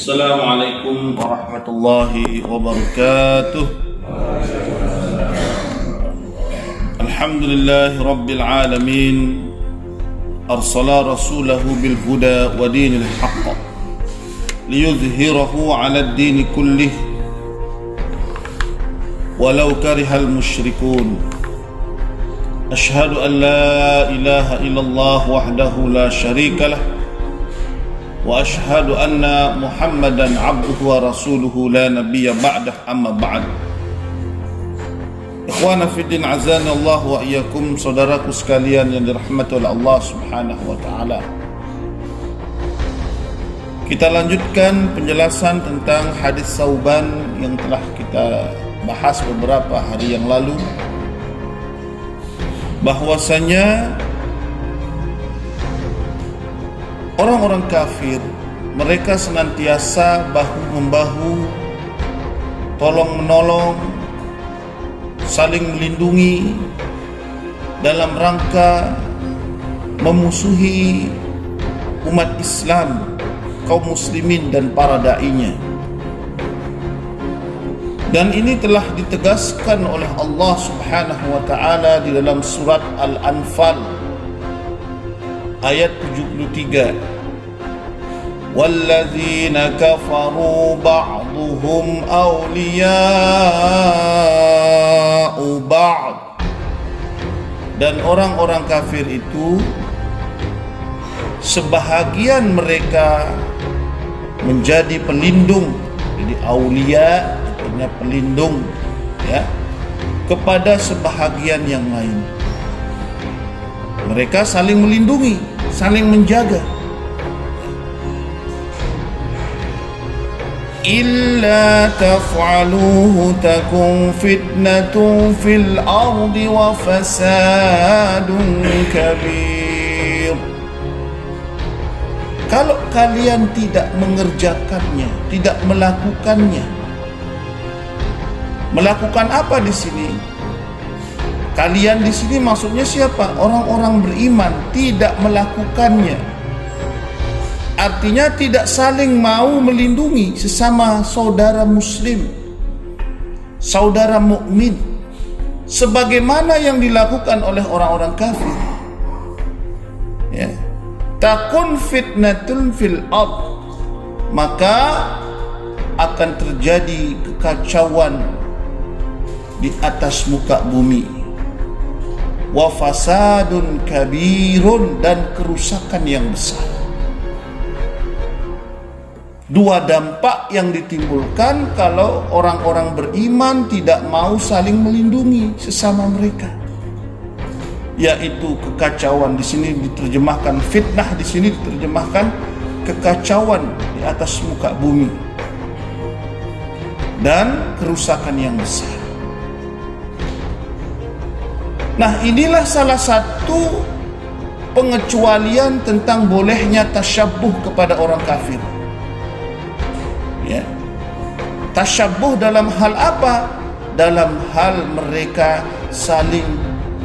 Assalamualaikum warahmatullahi wabarakatuh. Alhamdulillahi rabbil alamin. Arsala rasulahu bil huda wa dinil haqq liyudhhirahu 'ala ad-din kullih walau karihal musyrikun. Ashhadu an la ilaha illallah wahdahu la syarika lah wa ashhadu anna Muhammadan abduhu wa rasuluhu la nabiyya ba'dah, amma ba'd. Ikhwana fiddin, azani Allah wa iyyakum, saudaraku sekalian yang dirahmati oleh Allah Subhanahu wa taala. Kita lanjutkan penjelasan tentang hadis Tsauban yang telah kita bahas beberapa hari yang lalu, bahwasanya orang-orang kafir, mereka senantiasa bahu-membahu, tolong-menolong, saling melindungi dalam rangka memusuhi umat Islam, kaum muslimin dan para da'inya. Dan ini telah ditegaskan oleh Allah Subhanahu wa ta'ala di dalam surat Al-Anfal ayat 73. Walladzina kafaru ba'duhum awliya'u ba'd. Dan orang-orang kafir itu sebahagian mereka menjadi pelindung. Jadi aulia artinya pelindung, ya, kepada sebahagian yang lain. Mereka saling melindungi, saling menjaga. Illa taf'aluhu takun fitnatun fil ardi wa fasadun kabir. Kalau kalian tidak mengerjakannya, tidak melakukannya. Melakukan apa di sini? Kalian di sini maksudnya siapa? Orang-orang beriman tidak melakukannya. Artinya tidak saling mau melindungi sesama saudara muslim, saudara mukmin, sebagaimana yang dilakukan oleh orang-orang kafir. Ya. Takun fitnatun fil ard, maka akan terjadi kekacauan di atas muka bumi. Wa fasadun kabirun, dan kerusakan yang besar. Dua dampak yang ditimbulkan kalau orang-orang beriman tidak mau saling melindungi sesama mereka, yaitu kekacauan. Di sini diterjemahkan fitnah, di sini diterjemahkan kekacauan di atas muka bumi dan kerusakan yang besar. Nah, inilah salah satu pengecualian tentang bolehnya tasyabbuh kepada orang kafir. Ya. Tasyabbuh dalam hal apa? Dalam hal mereka saling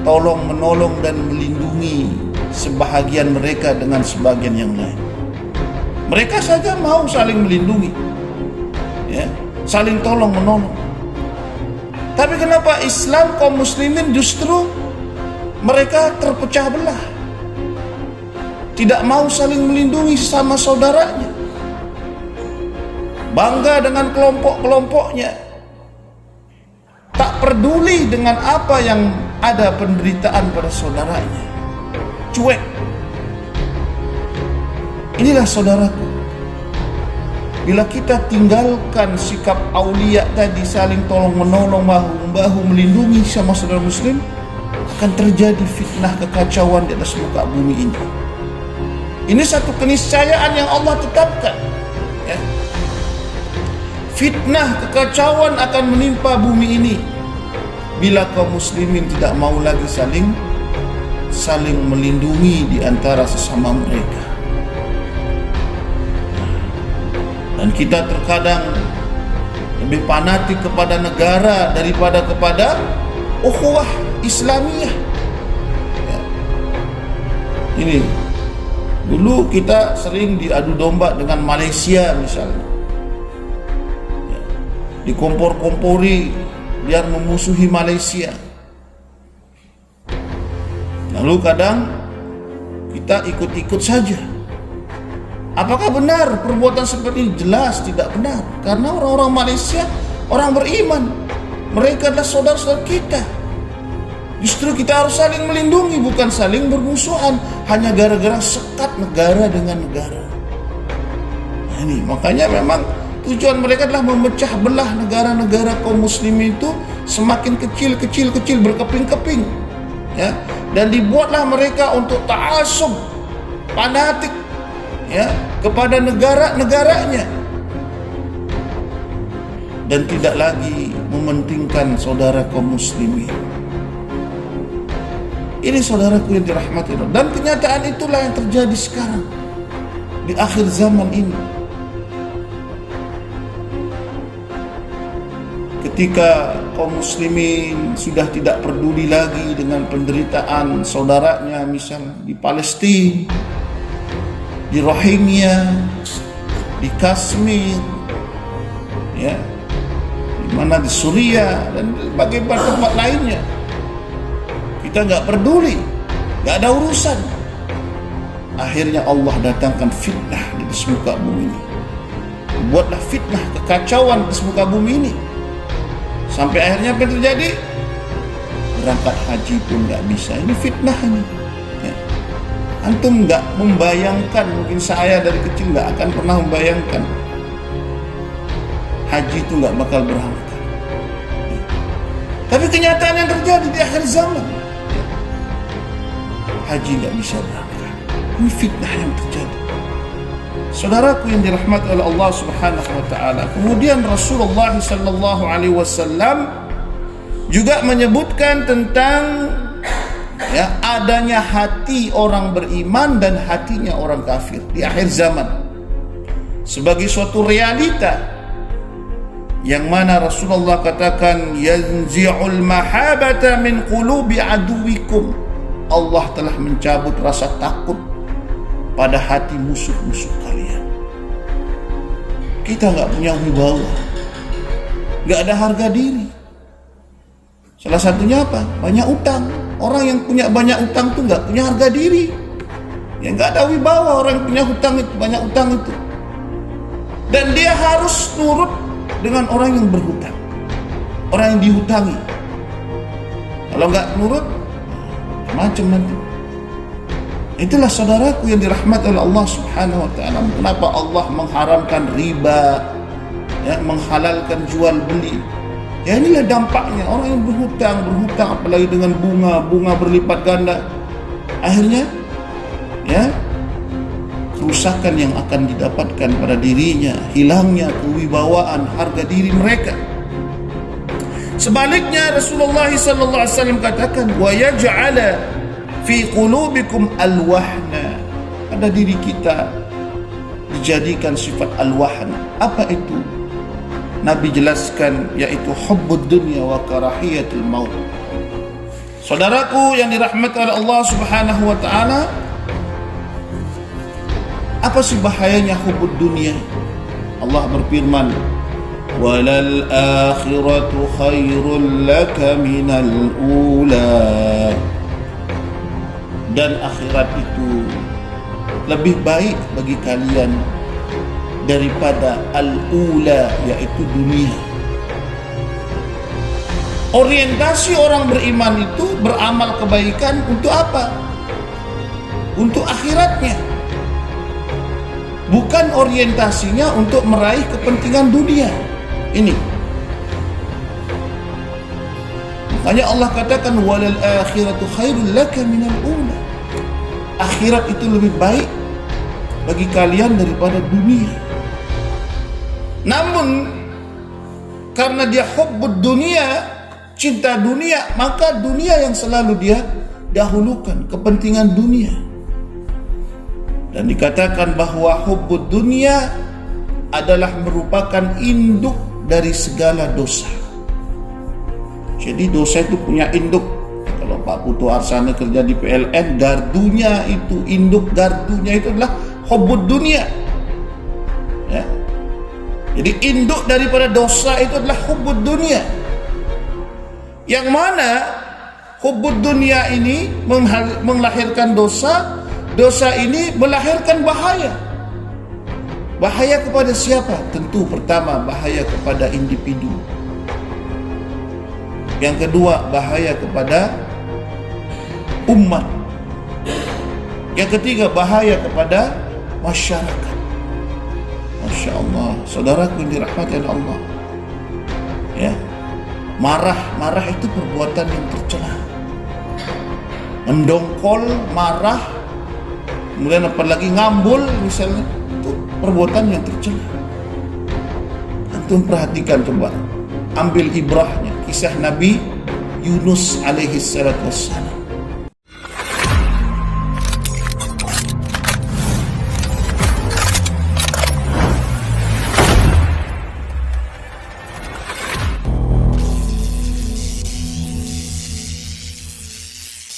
tolong menolong dan melindungi sebahagian mereka dengan sebagian yang lain. Mereka saja mau saling melindungi, ya, saling tolong menolong. Tapi kenapa Islam, kaum muslimin justru mereka terpecah belah, tidak mau saling melindungi sesama saudaranya, bangga dengan kelompok-kelompoknya, tak peduli dengan apa yang ada penderitaan pada saudaranya, cuek. Inilah saudaraku, bila kita tinggalkan sikap aulia tadi, saling tolong menolong, bahu-membahu melindungi sama saudara muslim, akan terjadi fitnah kekacauan di atas muka bumi ini. Ini satu keniscayaan yang Allah tetapkan, ya. Fitnah kekacauan akan menimpa bumi ini bila kaum muslimin tidak mau lagi saling melindungi di antara sesama mereka. Dan kita terkadang lebih fanatik kepada negara daripada kepada ukhuwah Islamiyah. Ya. Ini dulu kita sering diadu domba dengan Malaysia misalnya. dikompor-kompori biar memusuhi Malaysia. Lalu kadang kita ikut-ikut saja. Apakah benar perbuatan seperti ini? Jelas tidak benar. Karena orang-orang Malaysia orang beriman. Mereka adalah saudara-saudara kita. Justru kita harus saling melindungi, bukan saling bermusuhan hanya gara-gara sekat negara dengan negara. Nah ini makanya memang tujuan mereka adalah memecah belah negara-negara kaum muslimin itu semakin kecil berkeping-keping, ya. Dan dibuatlah mereka untuk ta'assub fanatik, ya, kepada negara-negaranya dan tidak lagi mementingkan saudara kaum muslimin. Ini saudaraku yang dirahmati Allah. Dan kenyataan itulah yang terjadi sekarang di akhir zaman ini. Ketika kaum muslimin sudah tidak peduli lagi dengan penderitaan saudaranya, misalnya di Palestina, di Rohingya, di Kashmir, ya, di mana di Suriah dan berbagai tempat lainnya, kita nggak peduli, nggak ada urusan. Akhirnya Allah datangkan fitnah di semuka bumi ini. Buatlah fitnah, kekacauan di semuka bumi ini. Sampai akhirnya apa yang terjadi? Berangkat haji pun nggak bisa. Ini fitnah ini. Ya. Antum nggak membayangkan, mungkin saya dari kecil nggak akan pernah membayangkan haji itu nggak bakal berangkat. Ya. Tapi kenyataan yang terjadi di akhir zaman, ya. Haji nggak bisa berangkat. Ini fitnah yang terjadi. Saudaraku yang dirahmati oleh Allah Subhanahu wa taala. Kemudian Rasulullah sallallahu alaihi wasallam juga menyebutkan tentang, ya, adanya hati orang beriman dan hatinya orang kafir di akhir zaman sebagai suatu realita yang mana Rasulullah katakan yanzi'ul mahabata min qulubi aduwikum. Allah telah mencabut rasa takut pada hati musuh-musuh kalian. Kita nggak punya wibawa, nggak ada harga diri. Salah satunya apa? Banyak utang. Orang yang punya banyak utang tuh nggak punya harga diri. Ya nggak ada wibawa orang yang punya hutang itu, banyak utang itu. Dan dia harus nurut dengan orang yang berhutang, orang yang dihutangi. Kalau nggak nurut, macam nanti. Itulah saudaraku yang dirahmati oleh Allah Subhanahu wa taala. Kenapa Allah mengharamkan riba, ya, menghalalkan jual beli? Ya inilah dampaknya. Orang yang berhutang apalagi dengan bunga berlipat ganda. Akhirnya, ya, kerusakan yang akan didapatkan pada dirinya, hilangnya kewibawaan, harga diri mereka. Sebaliknya Rasulullah sallallahu alaihi wasallam katakan wa yaj'ala fi qulubikum alwahna. Pada diri kita dijadikan sifat alwahn. Apa itu? Nabi jelaskan, yaitu hubbud dunya wa karahiyatul maut. Saudaraku yang dirahmati oleh Allah Subhanahu wa taala, apa sih bahayanya hubbud dunya? Allah berfirman, walal akhiratu khairul laka minal ula. Dan akhirat itu lebih baik bagi kalian daripada al-ula, yaitu dunia. Orientasi orang beriman itu beramal kebaikan untuk apa? Untuk akhiratnya. Bukan orientasinya untuk meraih kepentingan dunia. Ini. Makanya Allah katakan walal akhiratu khairul laka minal ula. Akhirat itu lebih baik bagi kalian daripada dunia. Namun karena dia hubbud dunia, cinta dunia, maka dunia yang selalu dia dahulukan, kepentingan dunia. Dan dikatakan bahwa hubbud dunia adalah merupakan induk dari segala dosa. Jadi dosa itu punya induk. Kalau Pak Putu Arsana kerja di PLN, gardunya itu, induk gardunya itu adalah hubbud dunia. Ya. Jadi induk daripada dosa itu adalah hubbud dunia, yang mana hubbud dunia ini melahirkan dosa. Dosa ini melahirkan bahaya. Bahaya kepada siapa? Tentu pertama bahaya kepada individu. Yang kedua bahaya kepada umat. Yang ketiga bahaya kepada masyarakat. Masya Allah, saudaraku yang dirahmati oleh Allah. Ya, marah itu perbuatan yang tercela. Mendongkol, marah, kemudian apalagi ngambul misalnya, itu perbuatan yang tercela. Antum perhatikan coba, ambil ibrahnya kisah Nabi Yunus alaihi salatu wassalam.